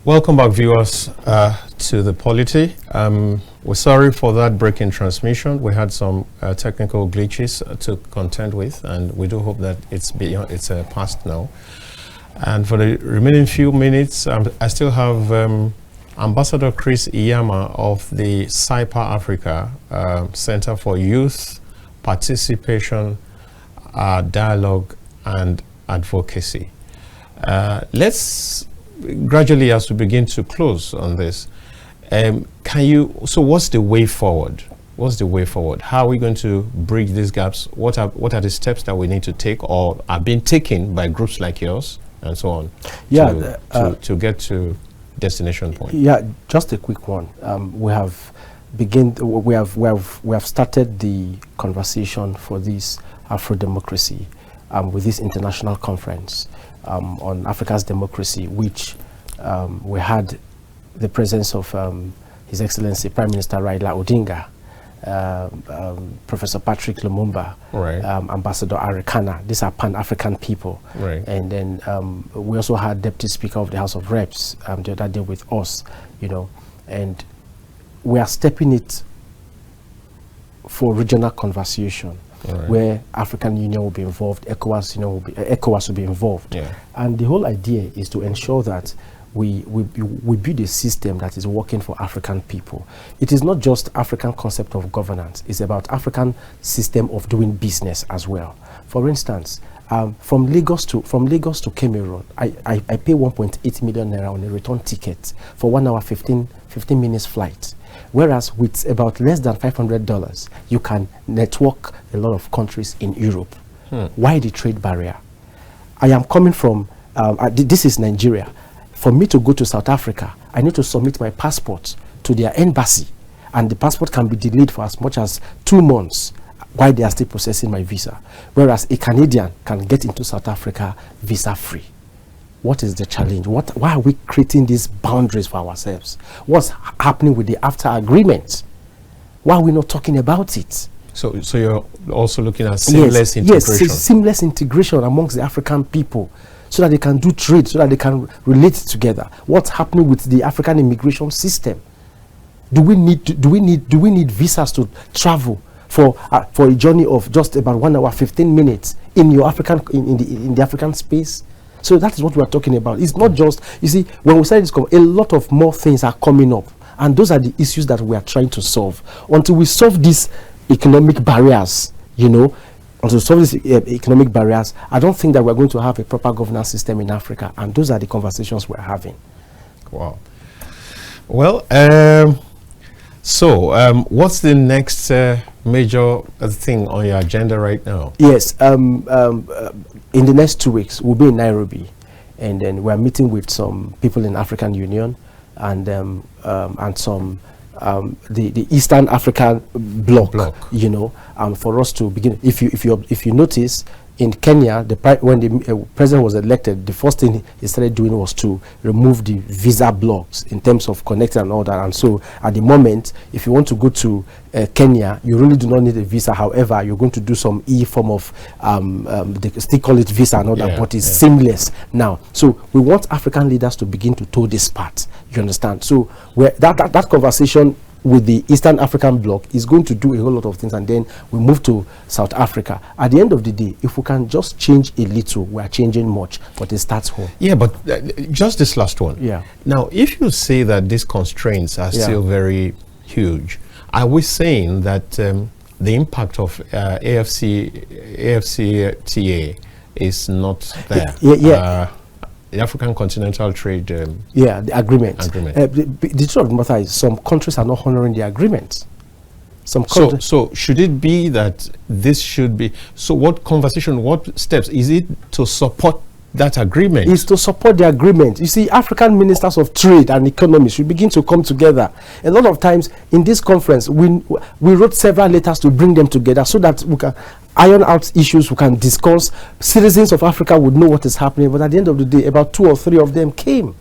Welcome back, viewers, to the Polity. We're sorry for that breaking transmission. We had some technical glitches to contend with, and we do hope that it's past now. And for the remaining few minutes, I still have Ambassador Chris Iyama of the CYPA Africa Center for Youth Participation, Dialogue and Advocacy. Let's gradually, as we begin to close on this, so what's the way forward? What's the way forward? How are we going to bridge these gaps? What are the steps that we need to take or are being taken by groups like yours and so on to get to destination point? Yeah, just a quick one. We have started the conversation for this Afro-democracy with this international conference on Africa's democracy, which we had the presence of His Excellency Prime Minister Raila Odinga, Professor Patrick Lumumba, right. Ambassador Arekana. These are Pan-African people. Right. And then we also had Deputy Speaker of the House of Reps the other day with us, and we are stepping it for regional conversation. Right. Where African Union will be involved, ECOWAS will be involved. Yeah. And the whole idea is to ensure that we build a system that is working for African people. It is not just African concept of governance, it's about African system of doing business as well. For instance, from Lagos to Cameroon, I pay 1.8 million naira on a return ticket for 1 hour 15 minutes flight. Whereas with about less than $500, you can network a lot of countries in Europe. Why the trade barrier? I am coming from, this is Nigeria. For me to go to South Africa, I need to submit my passport to their embassy. And the passport can be delayed for as much as 2 months while they are still processing my visa. Whereas a Canadian can get into South Africa visa-free. What is the challenge? Why are we creating these boundaries for ourselves? What's happening with the AfTA agreement? Why are we not talking about it? So you're also looking at seamless integration? Yes, seamless integration amongst the African people so that they can do trade, so that they can relate together. What's happening with the African immigration system? Do we need visas to travel for a journey of just about 1 hour 15 minutes in your in the African space? So that is what we are talking about. It's not just, you see, when we started this, a lot of more things are coming up. And those are the issues that we are trying to solve. Until we solve these economic barriers, I don't think that we're going to have a proper governance system in Africa. And those are the conversations we're having. Wow. Well, what's the next major thing on your agenda right now? Yes. In the next 2 weeks, we'll be in Nairobi, and then we're meeting with some people in African Union and some the Eastern African bloc. For us to begin. If you notice, in Kenya, when the president was elected, the first thing he started doing was to remove the visa blocks in terms of connecting and all that. And so, at the moment, if you want to go to Kenya, you really do not need a visa. However, you're going to do some form of they still call it visa and all that, but it's seamless now. So we want African leaders to begin to toe this part. You understand? So that conversation with the Eastern African bloc is going to do a whole lot of things, and then we move to South Africa. At the end of the day, if we can just change a little, we are changing much, but it starts home. Yeah, but just this last one. Yeah. Now, if you say that these constraints are still very huge, are we saying that the impact of AfCFTA is not there? The African Continental Trade the agreement. The truth of the matter is some countries are not honoring the agreement. So should it be that this should be, so what steps is it to support that agreement? Is to support the agreement. You see, African ministers of trade and economy should begin to come together. A lot of times in this conference, we wrote several letters to bring them together so that we can iron out issues, we can discuss. Citizens of Africa would know what is happening, but at the end of the day, about 2 or 3 of them came.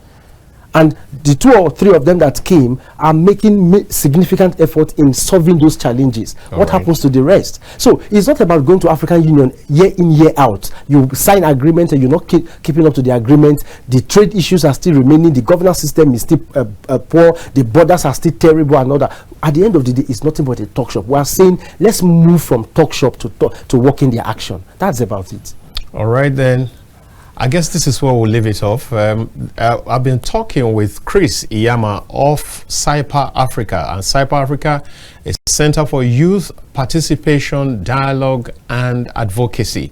And the 2 or 3 of them that came are making significant effort in solving those challenges. What happens to the rest? So it's not about going to African Union year in, year out. You sign agreement and you're not keeping up to the agreement. The trade issues are still remaining. The governance system is still poor. The borders are still terrible and all that. At the end of the day, it's nothing but a talk shop. We are saying, let's move from talk shop to working their action. That's about it. All right, then. I guess this is where we'll leave it off. I've been talking with Chris Iyama of CYPA Africa. And CYPA Africa is Center for Youth Participation, Dialogue and Advocacy.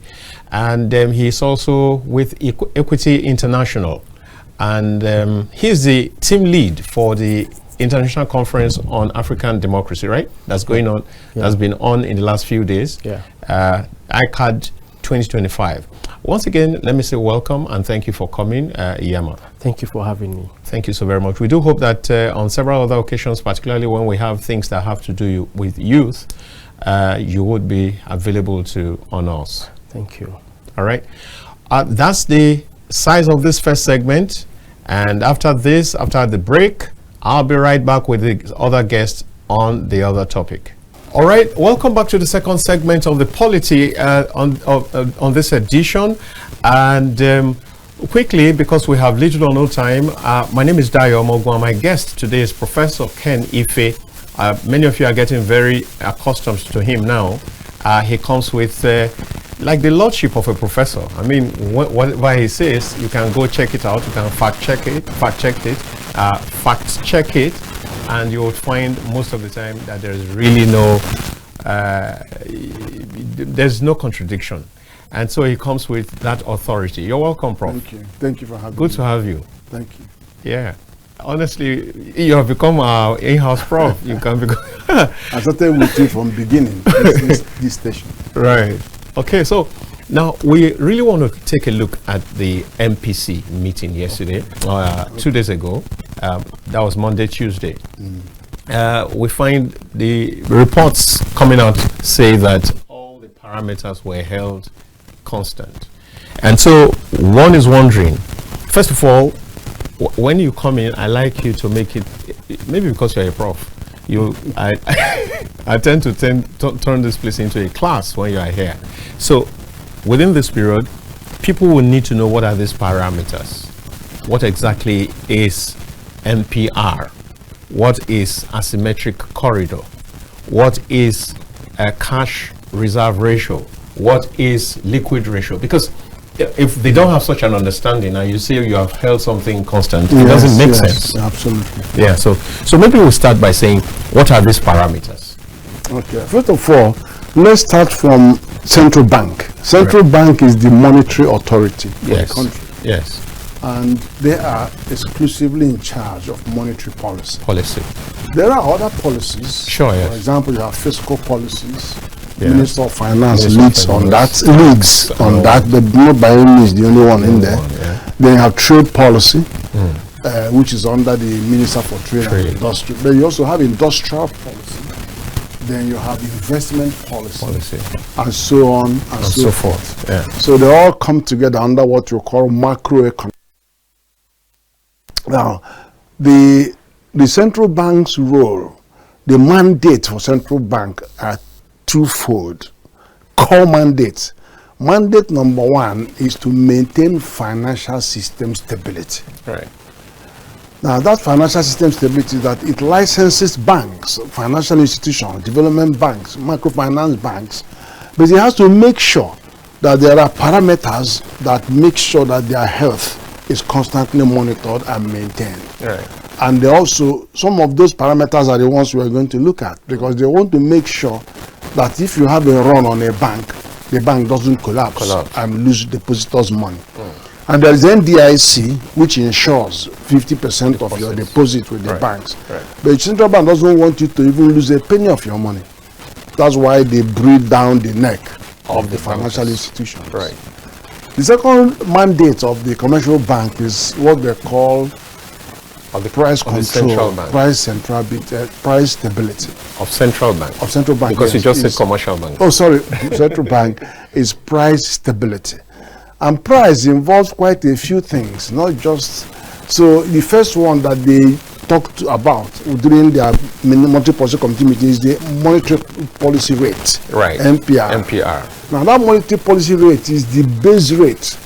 And he's also with Equity International. And he's the team lead for the International Conference on African Democracy, right? That's going on. Yeah. That's been on in the last few days. Yeah. ICAD 2025. Once again, let me say welcome and thank you for coming, Iyama. Thank you for having me. Thank you so very much. We do hope that on several other occasions, particularly when we have things that have to do with youth, you would be available to on us. Thank you. All right. That's the size of this first segment. And after this, after the break, I'll be right back with the other guests on the other topic. All right, welcome back to the second segment of the Polity on this edition. And quickly, because we have little or no time, my name is Dayo Omogwa. My guest today is Professor Ken Ife. Many of you are getting very accustomed to him now. He comes with like the lordship of a professor. I mean, what he says, you can go check it out. You can fact check it, and you will find most of the time that there is really there's no contradiction. And so he comes with that authority. You're welcome, Prof. Thank you. Thank you for having me. Good to have you. Thank you. Yeah. Honestly, you have become our in-house prof. You can become. I started with you from beginning, this station. Right. Okay, so now we really want to take a look at the MPC meeting yesterday, 2 days ago. That was Monday, Tuesday. We find the reports coming out say that all the parameters were held constant. And so one is wondering, first of all, when you come in, I like you to make it, maybe because you're a prof, I tend to turn this place into a class when you are here. So within this period, people will need to know what are these parameters. What exactly is MPR? What is asymmetric corridor? What is a cash reserve ratio? What is liquid ratio? Because if they don't have such an understanding and you say you have held something constant, it doesn't make sense. Absolutely. Yeah, so maybe we'll start by saying, what are these parameters? Okay, first of all, let's start from central bank. Central bank is the monetary authority for the country. Yes. And they are exclusively in charge of monetary policy. There are other policies. Sure, yes. For example, you have fiscal policies. Yeah. Minister of Finance leads on that, but not by any means the only one in there. Then you have trade policy, which is under the Minister for Trade and Industry. Then you also have industrial policy. Then you have investment policy. And so on and so forth. Yeah. So they all come together under what you call macroeconomic. Now, the central bank's role, the mandate for central bank are twofold. Core mandates. Mandate number one is to maintain financial system stability. Right. Now, that financial system stability is that it licenses banks, financial institutions, development banks, microfinance banks, but it has to make sure that there are parameters that make sure that their health is constantly monitored and maintained. Right. And they also, some of those parameters are the ones we are going to look at, because they want to make sure that if you have a run on a bank, the bank doesn't collapse. And lose depositors' money. And there is NDIC, which ensures 50% of your deposit with the banks. Right. But the central bank doesn't want you to even lose a penny of your money. That's why they breathe down the neck of the financial institutions. Right. The second mandate of the commercial bank is what they call the price control, price stability. Of central bank. Of central bank. Because you just said commercial bank. Oh, sorry. Central bank is price stability. And price involves quite a few things, not just So the first one that they talked about during their monetary policy committee meeting is the monetary policy rate, Right. MPR. Now that monetary policy rate is the base rate.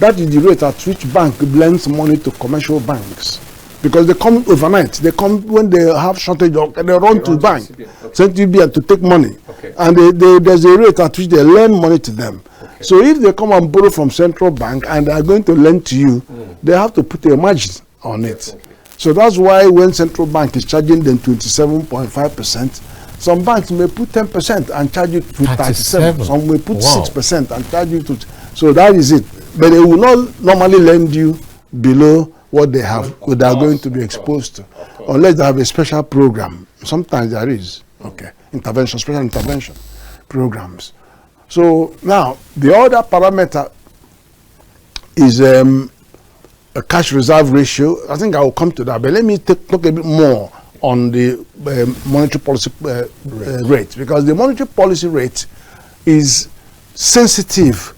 That is the rate at which bank lends money to commercial banks, because they come overnight. They come when they have shortage, they run to bank, CBN to take money, and there's a rate at which they lend money to them. So if they come and borrow from central bank and they are going to lend to you, they have to put a margin on it. So that's why when central bank is charging them 27.5%, some banks may put 10% and charge you to 37. Some may put 6% and charge you to. So that is it. But they will not normally lend you below what they have, what they are going to be exposed to, unless they have a special program. Sometimes there is intervention, special intervention programs. So now the other parameter is a cash reserve ratio. I think I will come to that, but let me talk a bit more on the monetary policy rate, because the monetary policy rate is sensitive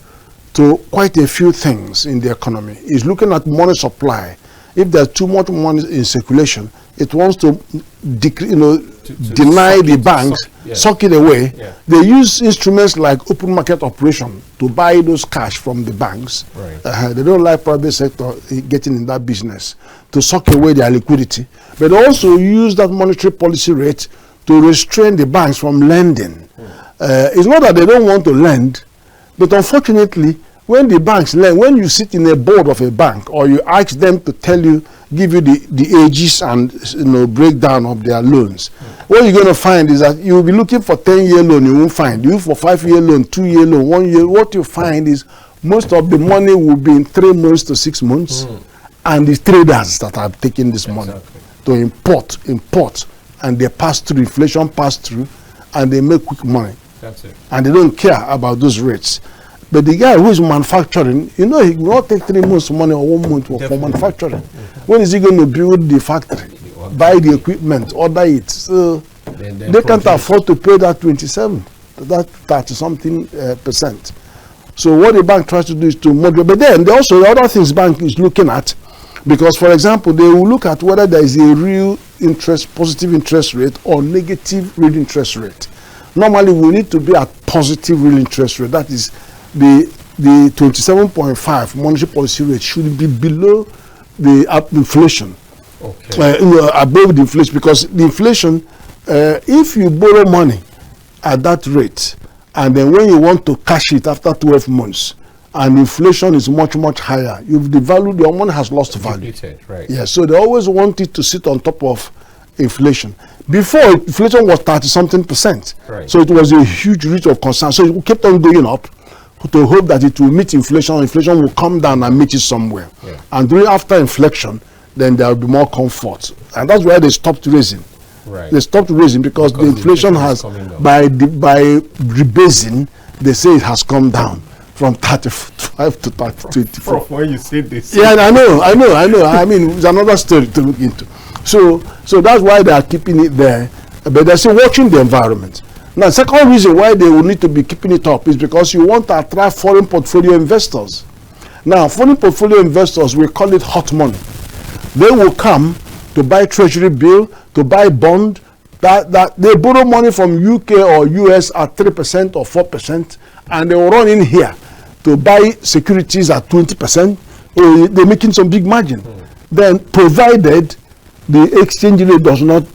to quite a few things in the economy. It's looking at money supply. If there's too much money in circulation, it wants to deny the banks, suck it away. Yeah. They use instruments like open market operation to buy those cash from the banks. Right. They don't like private sector getting in that business to suck away their liquidity. But they also use that monetary policy rate to restrain the banks from lending. It's not that they don't want to lend, but unfortunately, when the banks lend, when you sit in a board of a bank or you ask them to give you the ages and breakdown of their loans, what you're going to find is that you'll be looking for 10-year loan, you won't find. You for 5-year loan, 2-year loan, 1 year. What you find is most of the money will be in 3 months to 6 months, and the traders that are taking this money to import, and they pass through, inflation pass through, and they make quick money. That's it. And they don't care about those rates. But the guy who is manufacturing, he will not take 3 months money or 1 month for manufacturing. When is he going to build the factory, buy the equipment, order it? So they can't afford to pay that 27, that 30-something percent. So what the bank tries to do is to moderate. But then there also the other things bank is looking at, because for example, they will look at whether there is a real interest, positive interest rate or negative real interest rate. Normally, we need to be at positive real interest rate. That is, the 27.5 monetary policy rate should be below the inflation, above the inflation, because the inflation, if you borrow money at that rate, and then when you want to cash it after 12 months, and inflation is much, much higher, you've devalued, your money has lost value. Right. Yeah, so they always want it to sit on top of inflation. Before, inflation was 30-something%. Right. So it was a huge reach of concern. So it kept on going up to hope that it will meet inflation. Inflation will come down and meet it somewhere. Yeah. And after inflection, then there will be more comfort. And that's why they stopped raising. Right. They stopped raising because the inflation has, by rebasing, they say it has come down from 35 to 24. When you say this. Yeah, I know. I mean, it's another story to look into. So that's why they are keeping it there. But they're still watching the environment. Now, the second reason why they will need to be keeping it up is because you want to attract foreign portfolio investors. Now, foreign portfolio investors, we call it hot money. They will come to buy treasury bill, to buy bond, that they borrow money from UK or US at 3% or 4%, and they will run in here to buy securities at 20%. They're making some big margin. Then, provided the exchange rate does not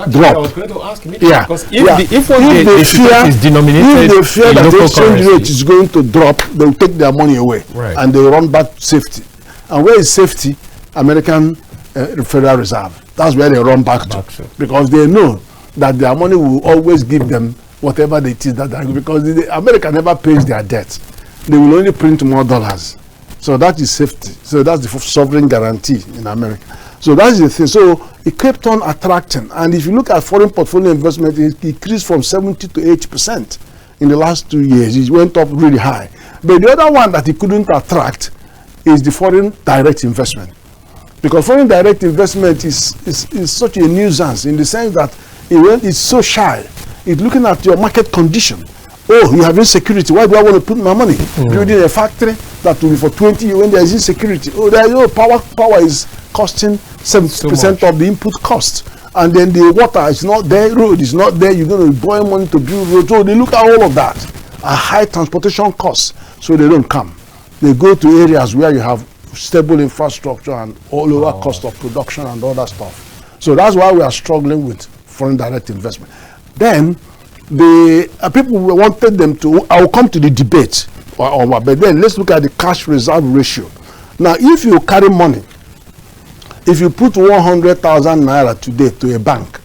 drop. I was going to ask immediately, because if the fear is denominated, if they fear that the exchange rate is going to drop, they will take their money away, and they will run back to safety. And where is safety? American Federal Reserve. That's where they run back to, because they know that their money will always give them whatever it is that they, because America never pays their debt. They will only print more dollars. So that is safety. So that's the sovereign guarantee in America. So that's the thing. So it kept on attracting. And if you look at foreign portfolio investment, it increased from 70 to 80% in the last 2 years. It went up really high. But the other one that it couldn't attract is the foreign direct investment. Because foreign direct investment is such a nuisance in the sense that it's so shy. It's looking at your market condition. Oh, you have insecurity. Why do I want to put my money? Building a factory that will be for 20 years when there is insecurity. Oh, power is costing 70% of the input cost. And then the water is not there, road is not there, you're going to borrow money to build roads. So they look at all of that, a high transportation costs, so they don't come. They go to areas where you have stable infrastructure and lower cost of production and all that stuff. So that's why we are struggling with foreign direct investment. Then the people wanted them to, I will come to the debate, but then let's look at the cash reserve ratio. Now, if you carry money, if you put 100,000 naira today to a bank,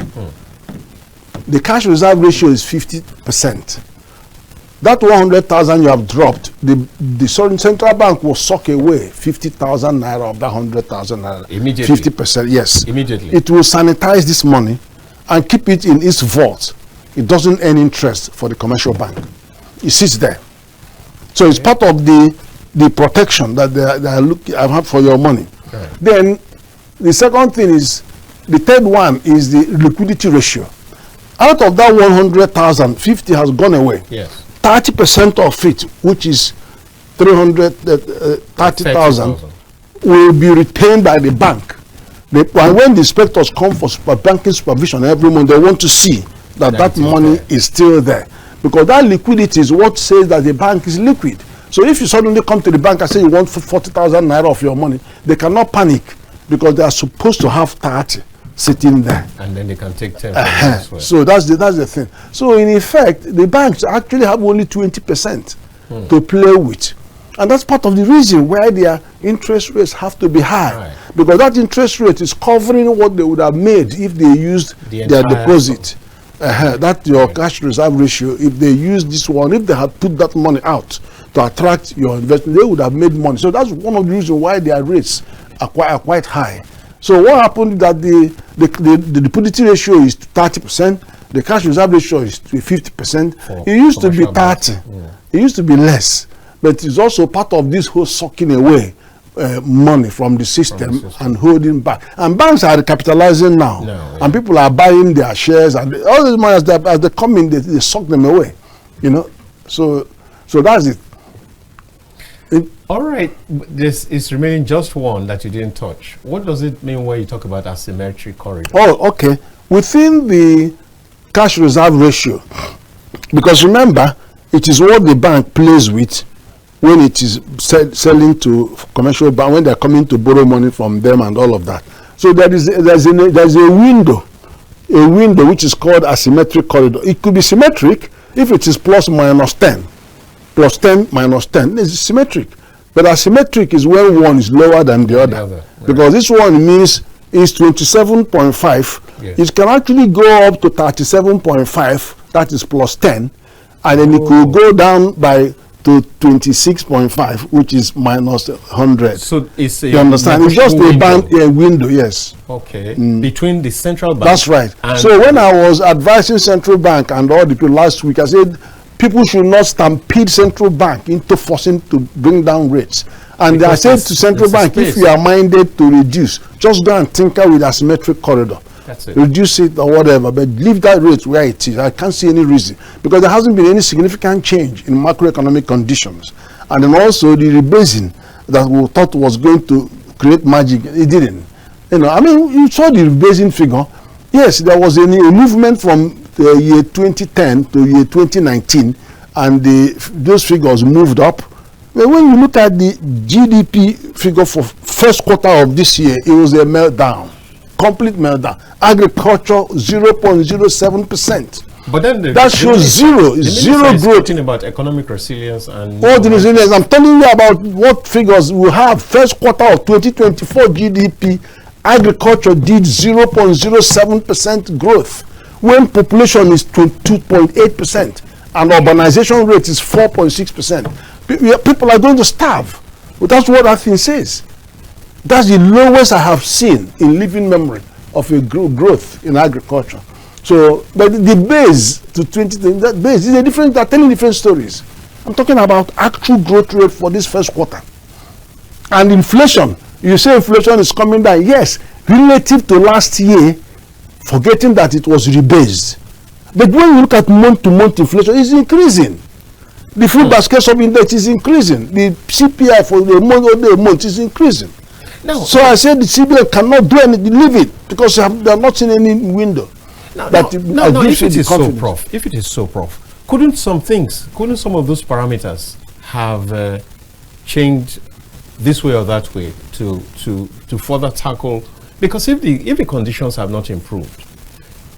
the cash reserve ratio is 50%. That 100,000 you have dropped, the central bank will suck away 50,000 naira of that 100,000 naira. Immediately. 50%, yes. Immediately. It will sanitize this money and keep it in its vault. It doesn't earn interest for the commercial bank. It sits there. So it's part of the protection that they are looking have for your money. Okay. Then the second thing is, the third one is the liquidity ratio. Out of that 100,000, 50 has gone away. Yes. 30% of it, which is 330,000, will be retained by the bank. And when the inspectors come for banking supervision every month, they want to see that money is still there. Because that liquidity is what says that the bank is liquid. So if you suddenly come to the bank and say you want 40,000 naira of your money, they cannot panic because they are supposed to have 30 sitting there. And then they can take 10 So that's the thing. So in effect, the banks actually have only 20% to play with. And that's part of the reason why their interest rates have to be high. Right. Because that interest rate is covering what they would have made if they used their deposit. That's your cash reserve ratio. If they use this one, if they had put that money out to attract your investment, they would have made money. So that's one of the reasons why their rates are quite high. So what happened that the liquidity ratio is 30%, the cash reserve ratio is 50%. It used to be 30. It used to be less. But it's also part of this whole sucking away money from the system and holding back. And banks are capitalizing now. And people are buying their shares, and all these money as they come in, they suck them away. You know, so that's it. All right, this is remaining just one that you didn't touch. What does it mean when you talk about asymmetric corridor? Oh, okay. Within the cash reserve ratio, because remember, it is what the bank plays with when it is selling to commercial bank, when they're coming to borrow money from them and all of that. So there's a window which is called asymmetric corridor. It could be symmetric if it is plus minus 10. Plus 10 minus 10 is symmetric. But asymmetric is when one is lower than the other. Right. Because this one means is 27.5. Yes. It can actually go up to 37.5, that is plus 10. And then it could go down to 26.5, which is minus 100. So it's you understand? It's just a window, yes. Okay. Between the central bank. That's right. So when I was advising central bank and all the people last week, I said people should not stampede central bank into forcing to bring down rates. And I said to central bank, if you are minded to reduce, just go and tinker with asymmetric corridor. That's it. Reduce it or whatever, but leave that rate where it is. I can't see any reason, because there hasn't been any significant change in macroeconomic conditions. And then also the rebasing that we thought was going to create magic, it didn't. You know, I mean, you saw the rebasing figure. Yes, there was a movement from the year 2010 to year 2019, and those figures moved up. But when you look at the GDP figure for first quarter of this year, it was a meltdown. Complete meltdown. Agriculture 0.07%. But then that shows zero growth. Talking about economic resilience and all the resilience. I'm telling you about what figures we have. First quarter of 2024 GDP, agriculture did 0.07% growth, when population is 2.8% and urbanization rate is 4.6%. People are going to starve. But that's what that thing says. That's the lowest I have seen in living memory of a growth in agriculture. So, but the base to 2020, that base is a different, they're telling different stories. I'm talking about actual growth rate for this first quarter. And inflation, you say inflation is coming down. Yes, relative to last year, forgetting that it was rebased. But when you look at month-to-month inflation, it's increasing. The food basket sub index is increasing. The CPI for the month is increasing. No. So I said the CBN cannot do anything, leave it, because they are not in any window. No, that if it is so, Prof, if it is so, Prof, couldn't some of those parameters have changed this way or that way to further tackle? Because if the conditions have not improved,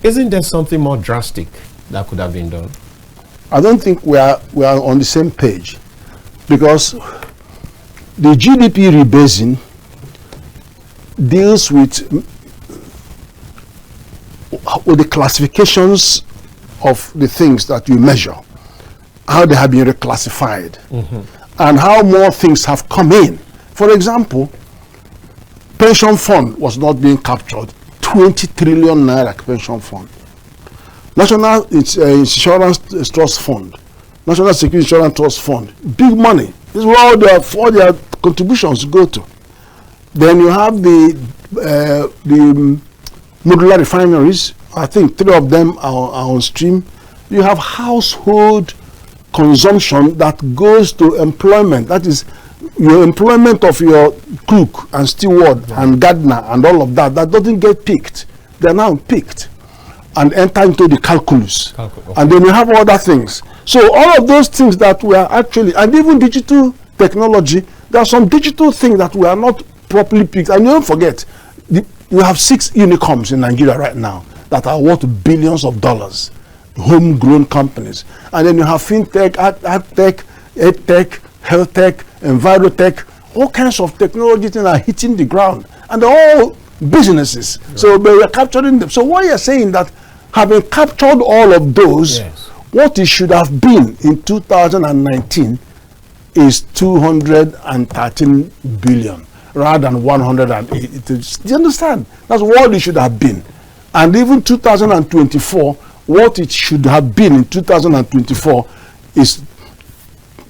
isn't there something more drastic that could have been done? I don't think we are on the same page, because the GDP rebasing deals with the classifications of the things that you measure, how they have been reclassified, and how more things have come in. For example, pension fund was not being captured. 20 trillion naira pension fund. National Insurance Trust Fund, National Security Insurance Trust Fund, big money. This is where all their contributions go to. Then you have the modular refineries. I think 3 of them are on stream. You have household consumption that goes to employment. That is your employment of your cook and steward and gardener and all of that. That doesn't get picked. They're now picked and enter into the calculus. Okay. And then you have other things. So all of those things that we are actually, and even digital technology, there are some digital things that we are not properly picked. And you don't forget, we have 6 unicorns in Nigeria right now that are worth billions of dollars, homegrown companies. And then you have fintech, agtech, edtech, health tech, envirotech, all kinds of technology things are hitting the ground. And they're all businesses. Right. So we are capturing them. So what you're saying that having captured all of those, what it should have been in 2019 is 213 billion rather than 180. Do you understand? That's what it should have been. And even 2024, what it should have been in 2024 is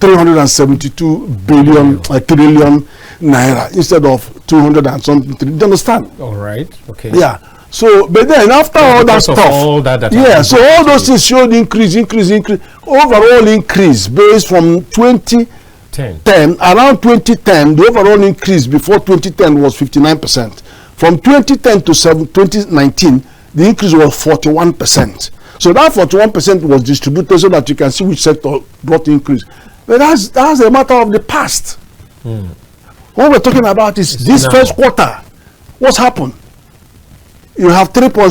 372 billion trillion naira instead of 200 and something. Do you understand? All right. Okay. Yeah. So, but then after all that stuff, so all those things showed increase, overall increase based from 2010, around 2010, the overall increase before 2010 was 59%. From 2010 to 2019, the increase was 41%. So that 41% was distributed so that you can see which sector brought increase. But that's a matter of the past. What we're talking about is this first quarter. What's happened? You have 3.4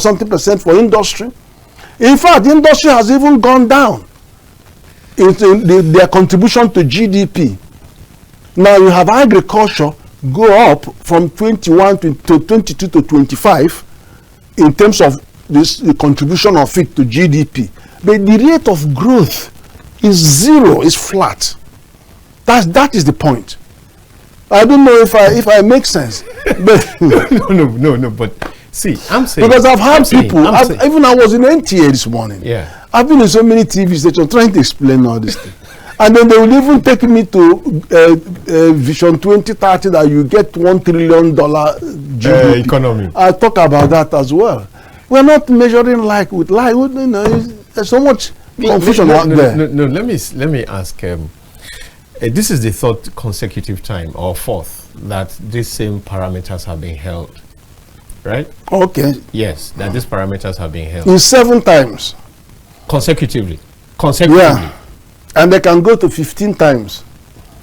something percent for industry. In fact, the industry has even gone down in their contribution to GDP. Now you have agriculture go up from 21 to 22 to 25 in terms of the contribution of it to GDP. But the rate of growth is 0, is flat. That is the point. I don't know if I make sense. But no. But see, I'm saying, because I've had people. Even I was in NTA this morning. Yeah. I've been in so many TV stations trying to explain all this thing, and then they will even take me to Vision 2030 that you get $1 trillion GDP economy. I talk about that as well. We're not measuring like with like. You know, there's so much confusion out there. No. Let me ask. This is the 3rd consecutive time or 4th that these same parameters have been held, right? Okay. Yes, that these parameters have been held. In 7 times. Consecutively. Yeah. And they can go to 15 times.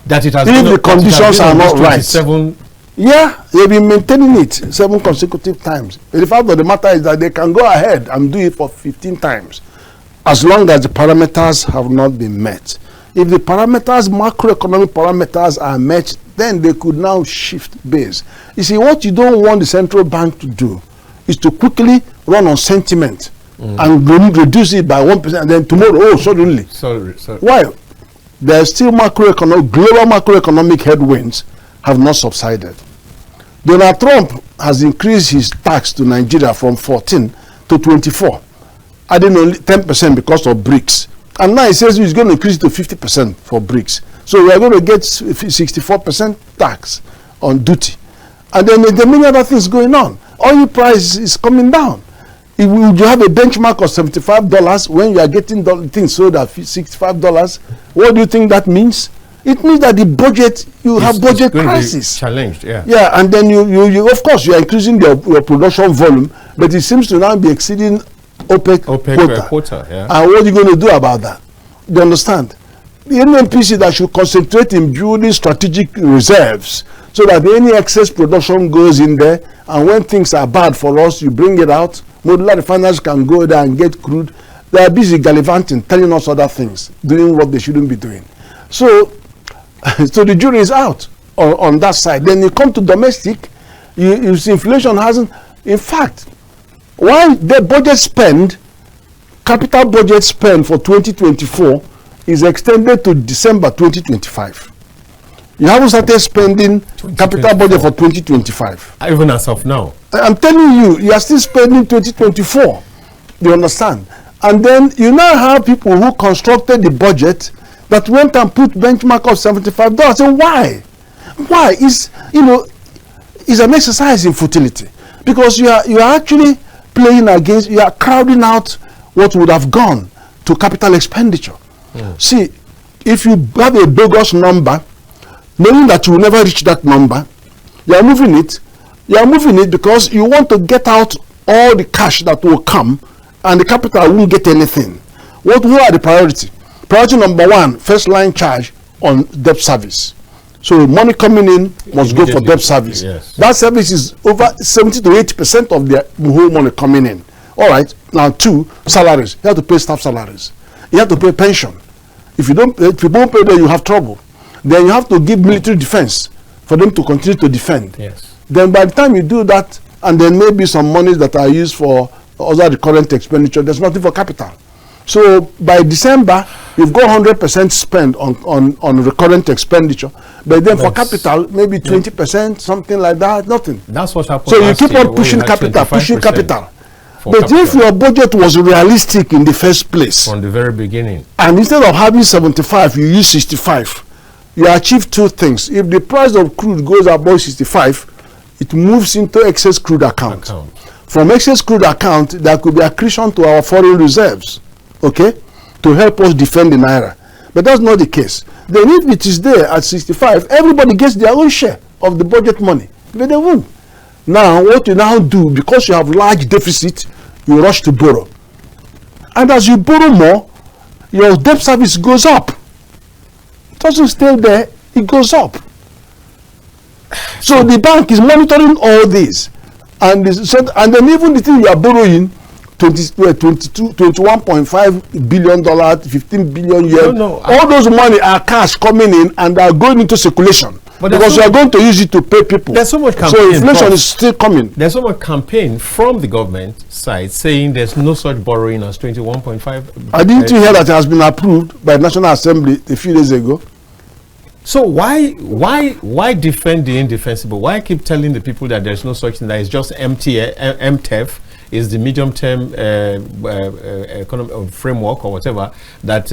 That it has if the conditions are not right. 27. Yeah, they've been maintaining it 7 consecutive times. But the fact of the matter is that they can go ahead and do it for 15 times as long as the parameters have not been met. If the parameters, macroeconomic parameters are met, then they could now shift base. You see, what you don't want the central bank to do is to quickly run on sentiment and reduce it by 1%, and then tomorrow, suddenly. Sorry. Why? There's still global macroeconomic headwinds have not subsided. Donald Trump has increased his tax to Nigeria from 14 to 24, adding only 10% because of BRICS. And now he says he's going to increase it to 50% for BRICS. So we are going to get 64% tax on duty. And then there are many other things going on. Oil price is coming down. If you have a benchmark of $75 when you are getting things sold at $65, what do you think that means? it means that the budget, you have budget going to be crisis. challenged, yeah. Yeah, and then you of course, you are increasing your production volume, but it seems to now be exceeding OPEC quota. Yeah. And what are you going to do about that? Do you understand? The NNPC that should concentrate in building strategic reserves so that any excess production goes in there, and when things are bad for us, you bring it out. Modular refiners can go there and get crude. They are busy gallivanting, telling us other things, doing what they shouldn't be doing. So, so the jury is out on that side. Then you come to domestic, you see inflation hasn't. In fact, while the budget spend, capital budget spend for 2024 is extended to December 2025. You haven't started spending capital budget for 2025. Even as of now. I'm telling you, you are still spending 2024. You understand? And then you now have people who constructed the budget that went and put benchmark of $75. So why? Why? It's an exercise in futility, because you are actually playing against, you are crowding out what would have gone to capital expenditure. See, if you have a bogus number, knowing that you will never reach that number, you are moving it. You are moving it because you want to get out all the cash that will come, and the capital won't get anything. Who are the priority? Priority number one, first line charge on debt service. So money coming in must go for debt service. Yes. That service is over 70 to 80% of the whole money coming in. All right. Now, two, salaries. You have to pay staff salaries. You have to pay pension. If you don't pay them, you have trouble. Then you have to give military defense for them to continue to defend. Yes. Then by the time you do that, and then maybe some monies that are used for other recurrent expenditure, there's nothing for capital. So by December, you've got 100% spent on recurrent expenditure, but then for capital, maybe 20%, something like that, nothing. That's what happened. So you keep on pushing capital. But if your budget was realistic in the first place, from the very beginning, and instead of having 75, you use 65, you achieve two things. If the price of crude goes above 65, it moves into excess crude account. From excess crude account, there could be accretion to our foreign reserves, okay, to help us defend the naira. But that's not the case. Then if it is there at 65, everybody gets their own share of the budget money. But they won't. Now, what you now do, because you have large deficit, you rush to borrow. And as you borrow more, your debt service goes up. It doesn't stay there, it goes up. So the bank is monitoring all this. And then even the thing you are borrowing, $21.5 billion, 15 billion yen, all those money are cash coming in and are going into circulation. But because you are going to use it to pay people. There's so much campaign. So inflation is still coming. There's so much campaign from the government side saying there's no such borrowing as 21.5. I didn't hear that it has been approved by National Assembly a few days ago. So why defend the indefensible? Why keep telling the people that there's no such thing, that it's just MTF is the medium-term economic framework or whatever, that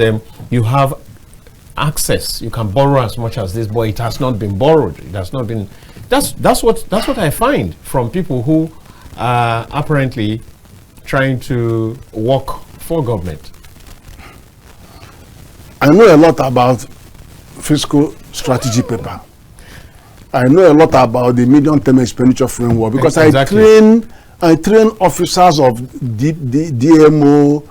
you have access, you can borrow as much as this, but it has not been borrowed. It has not been. That's what I find from people who are apparently trying to work for government. I know a lot about fiscal strategy paper. I know a lot about the medium-term expenditure framework because exactly. I train officers of DMO,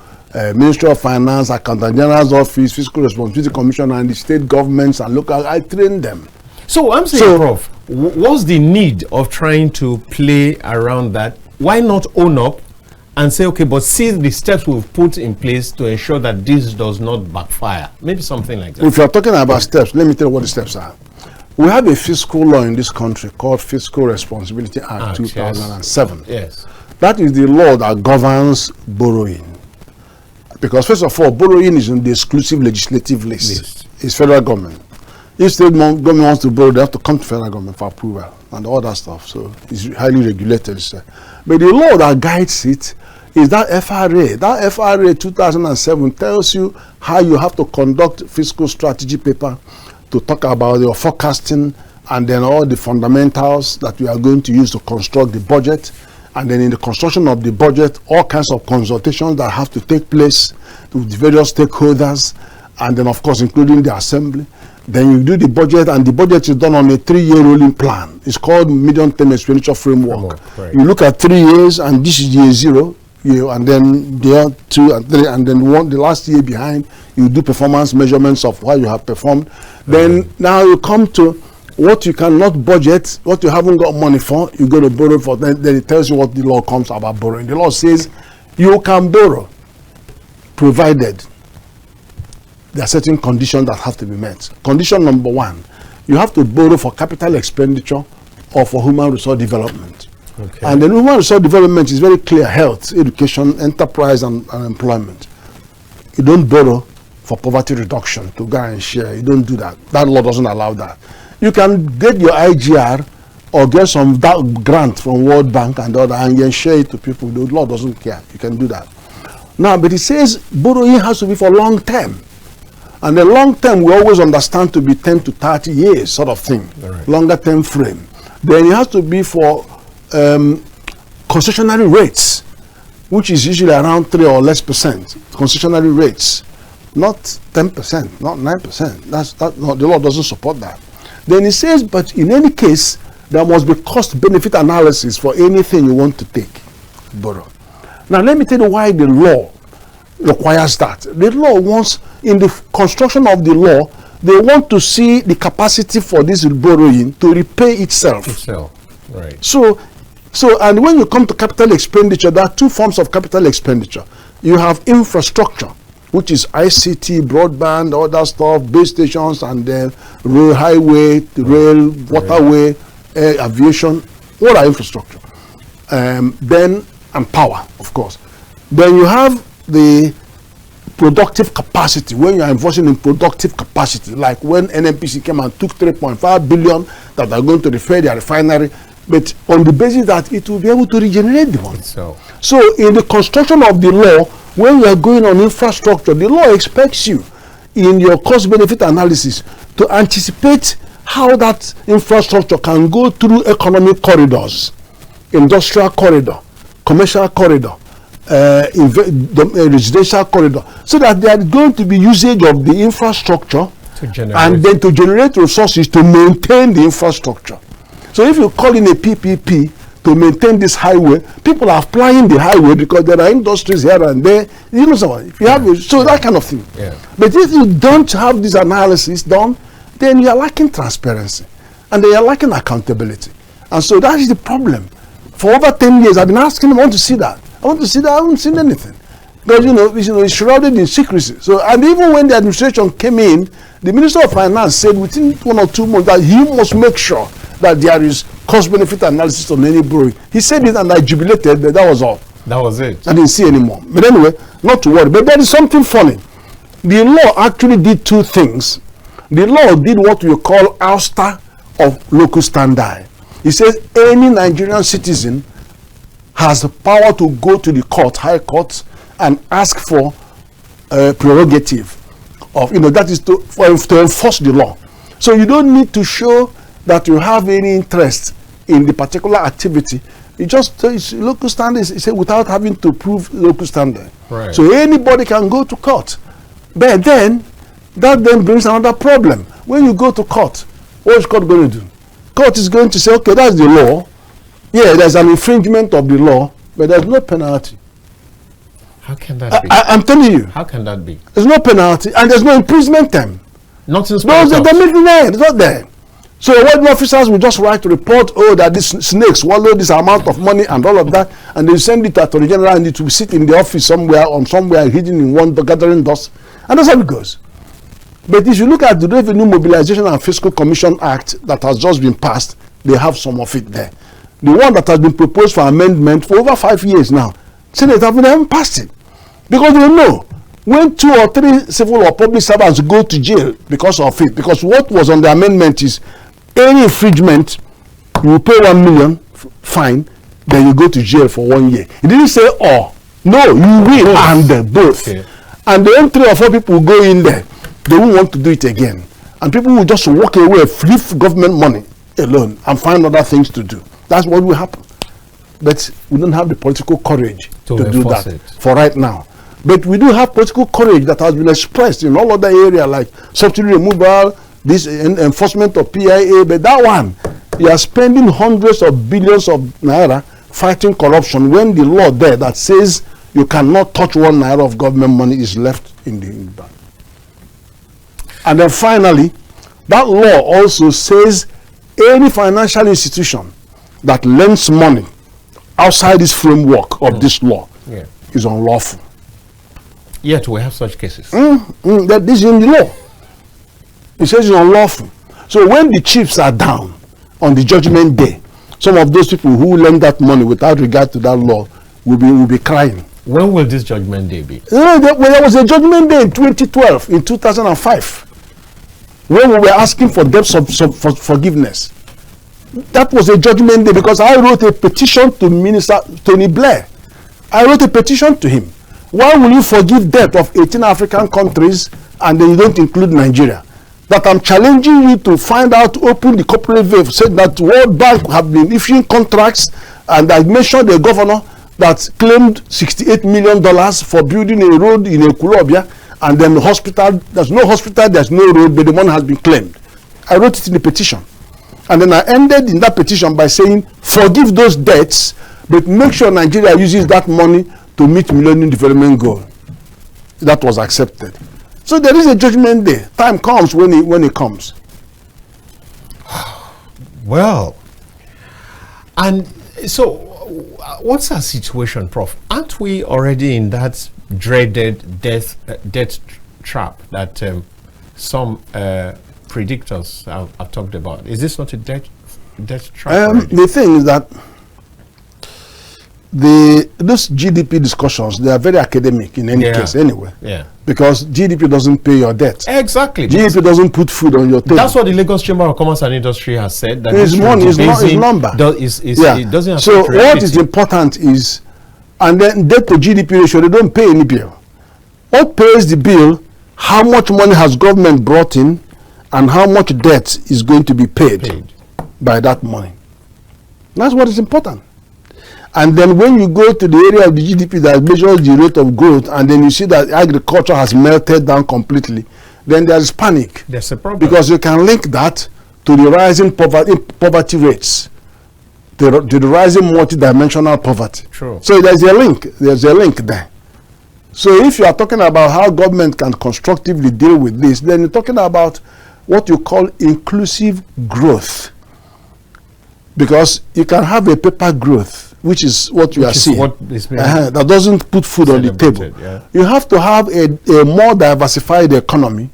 Ministry of Finance, Accountant General's Office, Fiscal Responsibility Commission, and the state governments and local. I train them. So I'm saying, Prof, what's the need of trying to play around that? Why not own up and say, okay, but see the steps we've put in place to ensure that this does not backfire? Maybe something like that. If you're talking about steps, let me tell you what the steps are. We have a fiscal law in this country called Fiscal Responsibility Act 2007. Yes. That is the law that governs borrowing. Because first of all, borrowing is in the exclusive legislative list. It's federal government. If state government wants to borrow, they have to come to federal government for approval and all that stuff. So it's highly regulated. But the law that guides it is that FRA. That FRA 2007 tells you how you have to conduct fiscal strategy paper, to talk about your forecasting, and then all the fundamentals that we are going to use to construct the budget. And then in the construction of the budget, all kinds of consultations that have to take place with the various stakeholders, and then of course including the assembly. Then you do the budget, and the budget is done on a 3-year rolling plan. It's called medium-term expenditure framework. Right. You look at 3 years, and this is year 0, and then year 2 and 3, and then the last year behind, you do performance measurements of how you have performed. Then now you come to what you cannot budget, what you haven't got money for, you go to borrow for. Then it tells you what the law comes about borrowing. The law says you can borrow, provided there are certain conditions that have to be met. Condition number 1, you have to borrow for capital expenditure or for human resource development. Okay. And the human resource development is very clear: health, education, enterprise, and employment. You don't borrow for poverty reduction to go and share. You don't do that. That law doesn't allow that. You can get your IGR or get some grant from World Bank and other, and then share it to people. The law doesn't care. You can do that. Now, but it says borrowing has to be for long term. And the long term we always understand to be 10 to 30 years sort of thing, Right. Longer term frame. Then it has to be for concessionary rates, which is usually around 3 or less percent. Concessionary rates, not 10%, not 9%. No, the law doesn't support that. Then it says, but in any case, there must be cost-benefit analysis for anything you want to take, borrow. Now let me tell you why the law requires that. The law wants, in the construction of the law, they want to see the capacity for this borrowing to repay itself. Right. So, and when you come to capital expenditure, there are 2 forms of capital expenditure. You have infrastructure, which is ICT, broadband, other stuff, base stations, and then rail, highway, rail, waterway, air, aviation. What are infrastructure? Then, and power, of course. Then you have the productive capacity, when you are investing in productive capacity, like when NNPC came and took 3.5 billion that are going to repair their refinery, but on the basis that it will be able to regenerate the money. So in the construction of the law, when you are going on infrastructure, the law expects you in your cost-benefit analysis to anticipate how that infrastructure can go through economic corridors, industrial corridor, commercial corridor, residential corridor, so that there is going to be usage of the infrastructure and then to generate resources to maintain the infrastructure. So if you call in a PPP to maintain this highway, people are flying the highway because there are industries here and there. You know, so if you have that kind of thing. Yeah. But if you don't have this analysis done, then you are lacking transparency and then you are lacking accountability. And so that is the problem. For over 10 years, I've been asking them, I want to see that. I want to see that. I haven't seen anything. Because, it's shrouded in secrecy. So, and even when the administration came in, the Minister of Finance said within 1 or 2 months that he must make sure that there is cost-benefit analysis on any borrowing. He said it and I jubilated, but that was all. That was it. I didn't see anymore. But anyway, not to worry. But there is something funny. The law actually did 2 things. The law did what we call ouster of locus standi. It says any Nigerian citizen has the power to go to the court, high court, and ask for a prerogative of, that is to enforce the law. So you don't need to show that you have any interest in the particular activity. You just local standards, without having to prove local standard. Right. So anybody can go to court. But then, that then brings another problem. When you go to court, what is court going to do? Court is going to say, okay, that's the law. Yeah, there's an infringement of the law, but there's no penalty. How can that be? I'm telling you. How can that be? There's no penalty, and there's no imprisonment term. Not in It's not there. So when officers will just write to report, that this snake swallowed this amount of money and all of that, and they send it to Attorney General, and it will sit in the office somewhere hidden in one gathering dust, and that's how it goes. But if you look at the Revenue Mobilization and Fiscal Commission Act that has just been passed, they have some of it there. The one that has been proposed for amendment for over 5 years now, Senate haven't passed it. Because they know when 2 or 3 civil or public servants go to jail because of it, because what was on the amendment is any infringement, you pay 1 million fine, then you go to jail for 1 year. It didn't say no, you will and both. Okay. And then 3 or 4 people go in there, they won't want to do it again. And people will just walk away, leave government money alone and find other things to do. That's what will happen. But we don't have the political courage to do that for right now. But we do have political courage that has been expressed in all other areas like subsidy removal, this enforcement of PIA, but that one, you are spending hundreds of billions of naira fighting corruption when the law there that says you cannot touch 1 naira of government money is left in the bank. And then finally, that law also says any financial institution that lends money outside this framework of this law is unlawful. Yet we have such cases. That this is in the law. It says it's unlawful. So when the chiefs are down on the judgment day, some of those people who lend that money without regard to that law will be crying. When will this judgment day be? There was a judgment day in 2012, in 2005, when we were asking for debt forgiveness. That was a judgment day because I wrote a petition to Minister Tony Blair. I wrote a petition to him. Why will you forgive debt of 18 African countries and then you don't include Nigeria? That I'm challenging you to find out, open the corporate veil, said that World Bank have been issuing contracts, and I mentioned the governor that claimed $68 million for building a road in Ekulobia, and then the hospital, there's no hospital, there's no road, but the money has been claimed. I wrote it in the petition. And then I ended in that petition by saying, forgive those debts, but make sure Nigeria uses that money to meet Millennium Development Goal. That was accepted. So there is a judgment day. Time comes when it comes. Well, and so what's our situation, Prof? Aren't we already in that dreaded death trap that some predictors have talked about? Is this not a death trap? The thing is that those GDP discussions, they are very academic in any case anyway. Yeah. Because GDP doesn't pay your debt. Exactly. GDP doesn't put food on your table. That's what the Lagos Chamber of Commerce and Industry has said. That it's money, it's number. It doesn't so what is important is, and then debt to GDP ratio, they don't pay any bill. What pays the bill, how much money has government brought in, and how much debt is going to be paid by that money. That's what is important. And then when you go to the area of the GDP that measures the rate of growth, and then you see that agriculture has melted down completely, then there is panic. There's a problem. Because you can link that to the rising poverty rates, to the rising multidimensional poverty. True. So there's a link there. So if you are talking about how government can constructively deal with this, then you're talking about what you call inclusive growth. Because you can have a paper growth, which is what you are seeing, that doesn't put food on the table. Yeah. You have to have a more diversified economy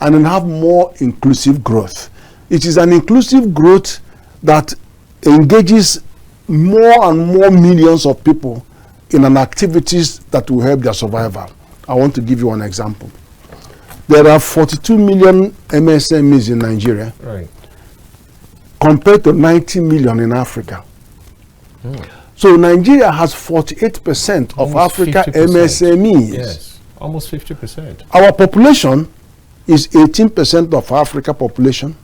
and then have more inclusive growth. It is an inclusive growth that engages more and more millions of people in an activities that will help their survival. I want to give you one example. There are 42 million MSMEs in Nigeria, compared to 90 million in Africa. So Nigeria has 48% of Africa 50%. MSMEs. Yes, almost 50%. Our population is 18% of Africa population.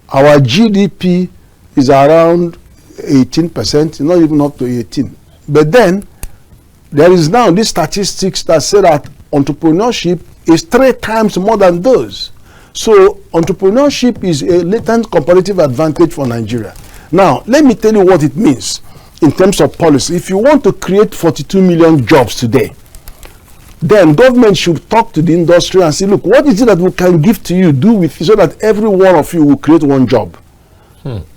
Our GDP is around 18%, not even up to 18. But then there is now this statistics that say that entrepreneurship is 3 times more than those. So entrepreneurship is a latent competitive advantage for Nigeria. Now, let me tell you what it means in terms of policy. If you want to create 42 million jobs today, then government should talk to the industry and say, look, what is it that we can give to you, do with you, so that every one of you will create one job.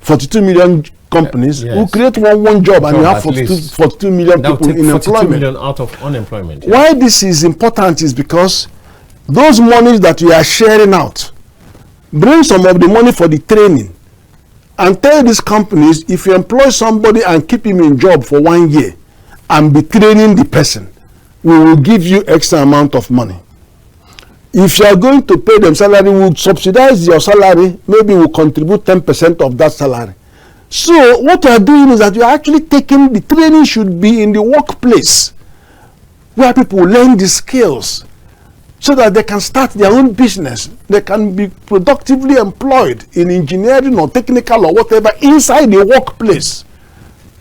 42 million companies will create one job, and you have 42 million people in 42 employment. Million out of unemployment. Yeah. Why this is important is because those monies that we are sharing out, bring some of the money for the training, and tell these companies, if you employ somebody and keep him in job for 1 year and be training the person, we will give you extra amount of money. If you are going to pay them salary, we'll subsidize your salary, maybe we'll contribute 10% of that salary. So what you are doing is that you are actually taking, the training should be in the workplace, where people learn the skills, so that they can start their own business. They can be productively employed in engineering or technical or whatever inside the workplace.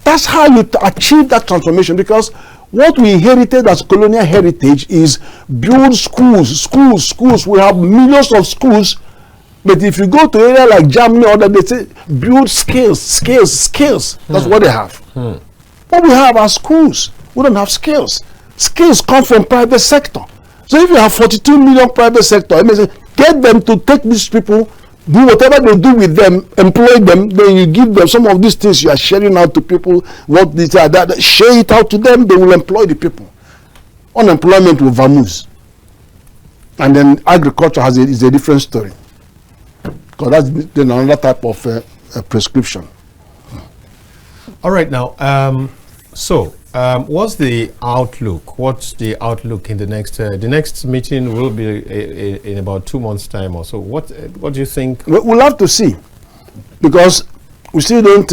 That's how you achieve that transformation, because what we inherited as colonial heritage is build schools. We have millions of schools But if you go to area like Germany or that, they say build skills. That's what they have. What we have are schools. We don't have skills. Skills come from private sector. So if you have 42 million private sector, I mean, get them to take these people, do whatever they do with them, employ them, then you give them some of these things you are sharing out to people, what this are that, share it out to them, they will employ the people. Unemployment will vamoose. And then agriculture is a different story. Because that's then another type of prescription. All right, now, what's the outlook? What's the outlook in the next meeting will be in about 2 months' time or so. What do you think? We'll have to see, because we still don't.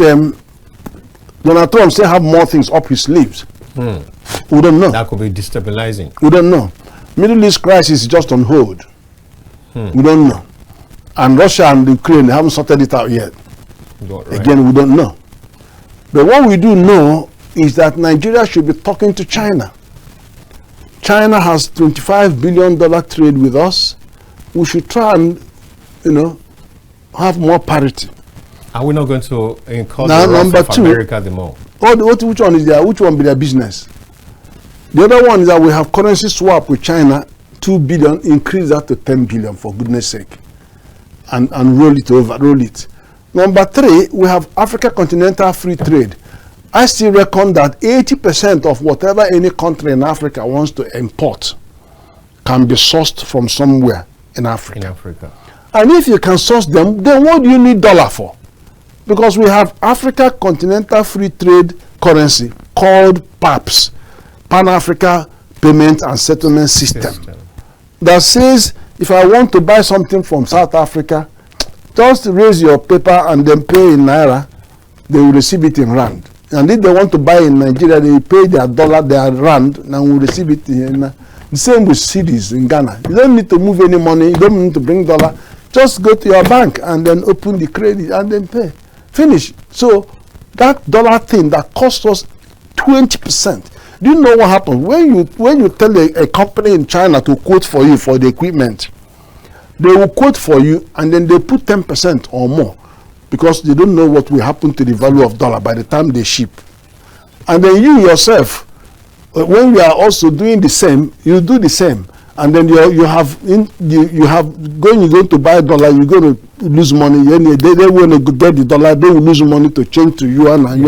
Donald Trump still have more things up his sleeves. We don't know. That could be destabilizing. We don't know. Middle East crisis is just on hold. We don't know. And Russia and Ukraine, they haven't sorted it out yet. Right. Again, we don't know. But what we do know is that Nigeria should be talking to China. China has $25 billion trade with us. We should try and, have more parity. Are we not going to incur Now, the wrath number of two, America the more? Which one is there? Which one be their business? The other one is that we have currency swap with China, 2 billion, increase that to 10 billion, for goodness sake. And roll it. Number 3, we have Africa Continental Free Trade. I still reckon that 80% of whatever any country in Africa wants to import can be sourced from somewhere in Africa. And if you can source them, then what do you need dollar for? Because we have Africa Continental Free Trade currency called PAPS, Pan-Africa Payment and Settlement System, that says if I want to buy something from South Africa, just raise your paper and then pay in Naira, they will receive it in Rand. And if they want to buy in Nigeria, they pay their dollar, their Rand, and will receive it in the same with cedis in Ghana. You don't need to move any money, you don't need to bring dollar. Just go to your bank and then open the credit and then pay. Finish. So that dollar thing that cost us 20%. Do you know what happens when you tell a company in China to quote for you for the equipment? They will quote for you and then they put 10% or more, because they don't know what will happen to the value of dollar by the time they ship. And then you yourself, when you are also doing the same, you do the same, and then you're going to buy dollar, you're going to lose money. They want to get the dollar, they will lose money to change to yuan, and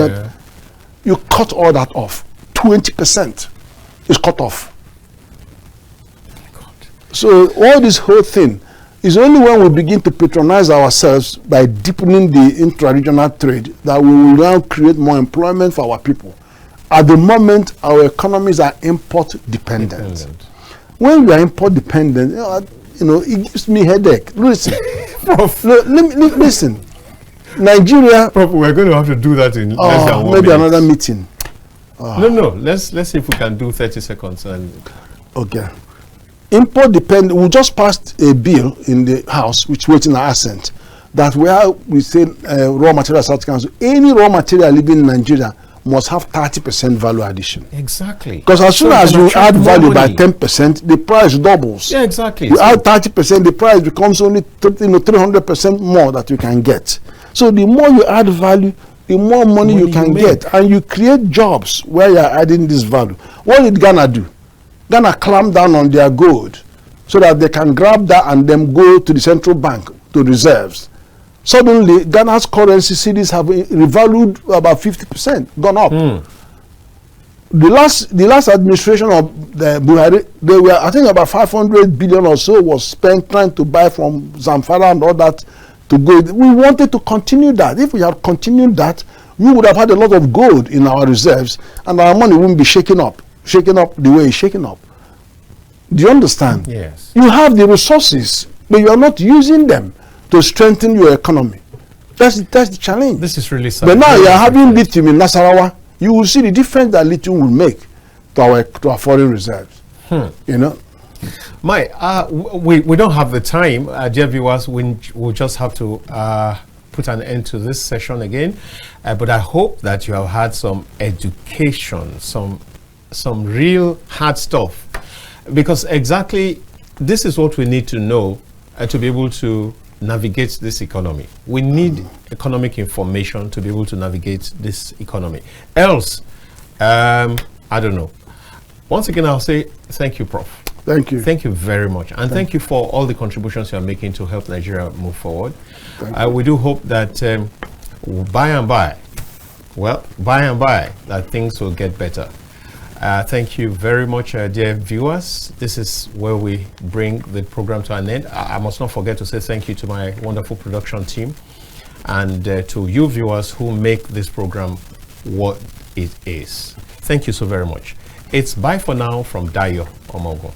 you cut all that off. 20% is cut off. God. So all this whole thing is only when we begin to patronize ourselves by deepening the intra-regional trade that we will now create more employment for our people. At the moment, our economies are import dependent. When we are import dependent, it gives me headache. Listen, Prof. Listen. Nigeria. Prof, we're going to have to do that in less than 1 minute. Maybe another meeting. No. Let's see if we can do 30 seconds. Okay. Import dependent. We just passed a bill in the House, which waiting our assent, that where we say raw material South Council, any raw material living in Nigeria must have 30% value addition. Exactly. Because as soon as you add value by 10%, the price doubles. Yeah, exactly. You add 30%, the price becomes only 300% more that you can get. So the more you add value, the more money you can get, and you create jobs where you are adding this value. What did Ghana do? Ghana clamp down on their gold so that they can grab that and then go to the central bank to reserves. Suddenly, Ghana's currency cedis have revalued about 50%, gone up. The last administration of the Buhari, they were, I think, about 500 billion or so was spent trying to buy from Zamfara and all that to go. We wanted to continue that. If we had continued that, we would have had a lot of gold in our reserves, and our money wouldn't be shaken up the way it's shaken up. Do you understand? Yes. You have the resources, but you are not using them to strengthen your economy. That's the challenge. This is really sad. But now you are having lithium in Nasarawa. You will see the difference that lithium will make to our foreign reserves. We don't have the time, dear viewers. We'll just have to put an end to this session again. But I hope that you have had some education, some real hard stuff, because exactly this is what we need to know to be able to navigate this economy. We need economic information to be able to navigate this economy. Else, I don't know. Once again, I'll say thank you, Prof. Thank you. Thank you very much. And thank you for all the contributions you are making to help Nigeria move forward. We do hope that by and by, that things will get better. Thank you very much, dear viewers. This is where we bring the program to an end. I must not forget to say thank you to my wonderful production team and to you viewers who make this program what it is. Thank you so very much. It's bye for now from Dayo Omogo.